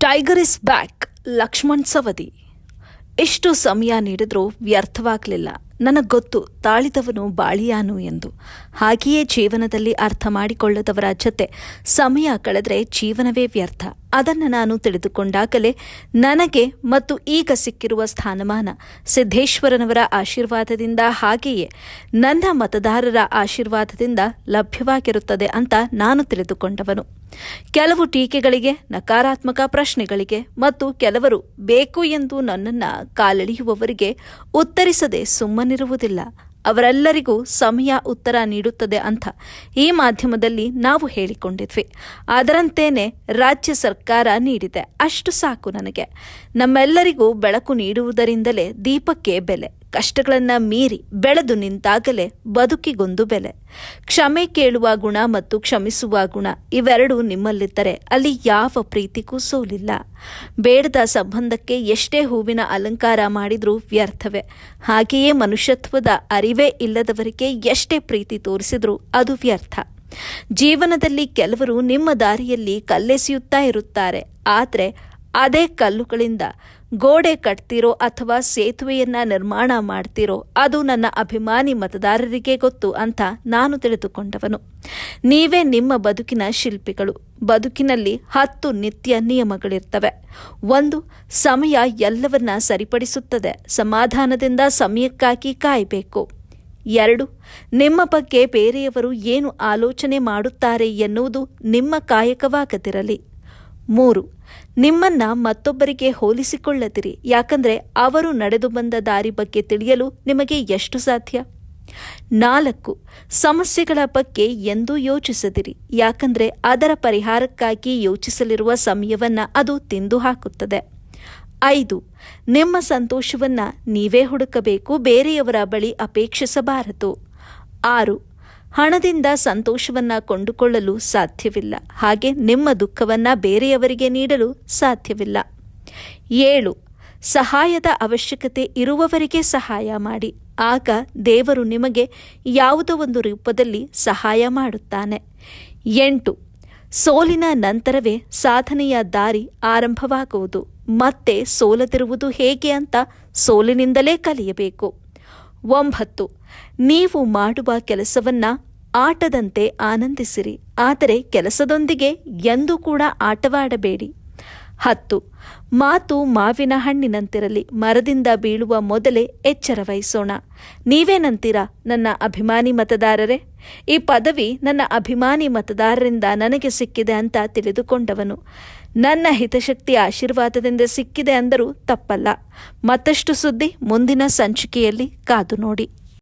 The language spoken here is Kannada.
Tiger is back. Laxman Savadi. ಎಷ್ಟು ಸಮಯ ನೀಡಿದ್ರೂ ವ್ಯರ್ಥವಾಗಲಿಲ್ಲ. ನನಗೆ ಗೊತ್ತು ತಾಳಿದವನು ಬಾಳಿಯಾನು ಎಂದು. ಹಾಗೆಯೇ ಜೀವನದಲ್ಲಿ ಅರ್ಥ ಮಾಡಿಕೊಳ್ಳದವರ ಜೊತೆ ಸಮಯ ಕಳೆದರೆ ಜೀವನವೇ ವ್ಯರ್ಥ. ಅದನ್ನು ನಾನು ತಿಳಿದುಕೊಂಡಾಗಲೇ ನನಗೆ ಮತ್ತು ಈಗ ಸಿಕ್ಕಿರುವ ಸ್ಥಾನಮಾನ ಸಿದ್ದೇಶ್ವರನವರ ಆಶೀರ್ವಾದದಿಂದ, ಹಾಗೆಯೇ ನನ್ನ ಮತದಾರರ ಆಶೀರ್ವಾದದಿಂದ ಲಭ್ಯವಾಗಿರುತ್ತದೆ ಅಂತ ನಾನು ತಿಳಿದುಕೊಂಡವನು. ಕೆಲವು ಟೀಕೆಗಳಿಗೆ, ನಕಾರಾತ್ಮಕ ಪ್ರಶ್ನೆಗಳಿಗೆ ಮತ್ತು ಕೆಲವರು ಬೇಕು ಎಂದು ನನ್ನನ್ನು ಕಾಲೆಳೆಯುವವರಿಗೆ ಉತ್ತರಿಸದೆ ಸುಮ್ಮನಿರುವುದಿಲ್ಲ. ಅವರೆಲ್ಲರಿಗೂ ಸಮಯ ಉತ್ತರ ನೀಡುತ್ತದೆ ಅಂತ ಈ ಮಾಧ್ಯಮದಲ್ಲಿ ನಾವು ಹೇಳಿಕೊಂಡಿದ್ವಿ. ಅದರಂತೇನೆ ರಾಜ್ಯ ಸರ್ಕಾರ ನೀಡಿದೆ. ಅಷ್ಟು ಸಾಕು ನನಗೆ. ನಮ್ಮೆಲ್ಲರಿಗೂ ಬೆಳಕು ನೀಡುವುದರಿಂದಲೇ ದೀಪಕ್ಕೆ ಬೆಲೆ. ಕಷ್ಟಗಳನ್ನು ಮೀರಿ ಬೆಳೆದು ನಿಂತಾಗಲೇ ಬದುಕಿಗೊಂದು ಬೆಲೆ. ಕ್ಷಮೆ ಕೇಳುವ ಗುಣ ಮತ್ತು ಕ್ಷಮಿಸುವ ಗುಣ ಇವೆರಡೂ ನಿಮ್ಮಲ್ಲಿದ್ದರೆ ಅಲ್ಲಿ ಯಾವ ಪ್ರೀತಿಗೂ ಸೋಲಿಲ್ಲ. ಬೇಡದ ಸಂಬಂಧಕ್ಕೆ ಎಷ್ಟೇ ಹೂವಿನ ಅಲಂಕಾರ ಮಾಡಿದ್ರೂ ವ್ಯರ್ಥವೇ. ಹಾಗೆಯೇ ಮನುಷ್ಯತ್ವದ ಅರಿವೇ ಇಲ್ಲದವರಿಗೆ ಎಷ್ಟೇ ಪ್ರೀತಿ ತೋರಿಸಿದ್ರೂ ಅದು ವ್ಯರ್ಥ. ಜೀವನದಲ್ಲಿ ಕೆಲವರು ನಿಮ್ಮ ದಾರಿಯಲ್ಲಿ ಕಲ್ಲೆಸೆಯುತ್ತಾ ಇರುತ್ತಾರೆ. ಆದರೆ ಅದೇ ಕಲ್ಲುಗಳಿಂದ ಗೋಡೆ ಕಟ್ತಿರೋ ಅಥವಾ ಸೇತುವೆಯನ್ನ ನಿರ್ಮಾಣ ಮಾಡ್ತಿರೋ ಅದು ನನ್ನ ಅಭಿಮಾನಿ ಮತದಾರರಿಗೆ ಗೊತ್ತು ಅಂತ ನಾನು ತಿಳಿದುಕೊಂಡವನು. ನೀವೇ ನಿಮ್ಮ ಬದುಕಿನ ಶಿಲ್ಪಿಗಳು. ಬದುಕಿನಲ್ಲಿ 10 ನಿತ್ಯ ನಿಯಮಗಳಿರ್ತವೆ. 1. ಸಮಯ ಎಲ್ಲವನ್ನ ಸರಿಪಡಿಸುತ್ತದೆ. ಸಮಾಧಾನದಿಂದ ಸಮಯಕ್ಕಾಗಿ ಕಾಯಬೇಕು. 2. ನಿಮ್ಮ ಬಗ್ಗೆ ಬೇರೆಯವರು ಏನು ಆಲೋಚನೆ ಮಾಡುತ್ತಾರೆ ಎನ್ನುವುದು ನಿಮ್ಮ ಕಾಯಕವಾಗದಿರಲಿ. 3. ನಿಮ್ಮನ್ನ ಮತ್ತೊಬ್ಬರಿಗೆ ಹೋಲಿಸಿಕೊಳ್ಳದಿರಿ. ಯಾಕಂದ್ರೆ ಅವರು ನಡೆದು ಬಂದ ದಾರಿ ಬಗ್ಗೆ ತಿಳಿಯಲು ನಿಮಗೆ ಎಷ್ಟು ಸಾಧ್ಯ. 4. ಸಮಸ್ಯೆಗಳ ಬಗ್ಗೆ ಎಂದೂ ಯೋಚಿಸದಿರಿ. ಯಾಕಂದ್ರೆ ಅದರ ಪರಿಹಾರಕ್ಕಾಗಿ ಯೋಚಿಸಲಿರುವ ಸಮಯವನ್ನ ಅದು ತಿಂದು ಹಾಕುತ್ತದೆ. 5. ನಿಮ್ಮ ಸಂತೋಷವನ್ನ ನೀವೇ ಹುಡುಕಬೇಕು, ಬೇರೆಯವರ ಬಳಿ ಅಪೇಕ್ಷಿಸಬಾರದು. 6. ಹಣದಿಂದ ಸಂತೋಷವನ್ನ ಕೊಂಡುಕೊಳ್ಳಲು ಸಾಧ್ಯವಿಲ್ಲ. ಹಾಗೆ ನಿಮ್ಮ ದುಃಖವನ್ನ ಬೇರೆಯವರಿಗೆ ನೀಡಲು ಸಾಧ್ಯವಿಲ್ಲ. 7. ಸಹಾಯದ ಅವಶ್ಯಕತೆ ಇರುವವರಿಗೆ ಸಹಾಯ ಮಾಡಿ. ಆಗ ದೇವರು ನಿಮಗೆ ಯಾವುದೋ ಒಂದು ರೂಪದಲ್ಲಿ ಸಹಾಯ ಮಾಡುತ್ತಾನೆ. 8. ಸೋಲಿನ ನಂತರವೇ ಸಾಧನೆಯ ದಾರಿ ಆರಂಭವಾಗುವುದು. ಮತ್ತೆ ಸೋಲದಿರುವುದು ಹೇಗೆ ಅಂತ ಸೋಲಿನಿಂದಲೇ ಕಲಿಯಬೇಕು. 9. ನೀವು ಮಾಡುವ ಕೆಲಸವನ್ನ ಆಟದಂತೆ ಆನಂದಿಸಿರಿ. ಆದರೆ ಕೆಲಸದೊಂದಿಗೆ ಎಂದೂ ಕೂಡ ಆಟವಾಡಬೇಡಿ. 10. ಮಾತು ಮಾವಿನ ಹಣ್ಣಿನಂತಿರಲಿ. ಮರದಿಂದ ಬೀಳುವ ಮೊದಲೇ ಎಚ್ಚರ ವಹಿಸೋಣ. ನೀವೇನಂತೀರಾ ನನ್ನ ಅಭಿಮಾನಿ ಮತದಾರರೇ? ಈ ಪದವಿ ನನ್ನ ಅಭಿಮಾನಿ ಮತದಾರರಿಂದ ನನಗೆ ಸಿಕ್ಕಿದೆ ಅಂತ ತಿಳಿದುಕೊಂಡವನು. ನನ್ನ ಹಿತಶಕ್ತಿ ಆಶೀರ್ವಾದದಿಂದ ಸಿಕ್ಕಿದೆ ಅಂದರೂ ತಪ್ಪಲ್ಲ. ಮತ್ತಷ್ಟು ಸುದ್ದಿ ಮುಂದಿನ ಸಂಚಿಕೆಯಲ್ಲಿ ಕಾದು ನೋಡಿ.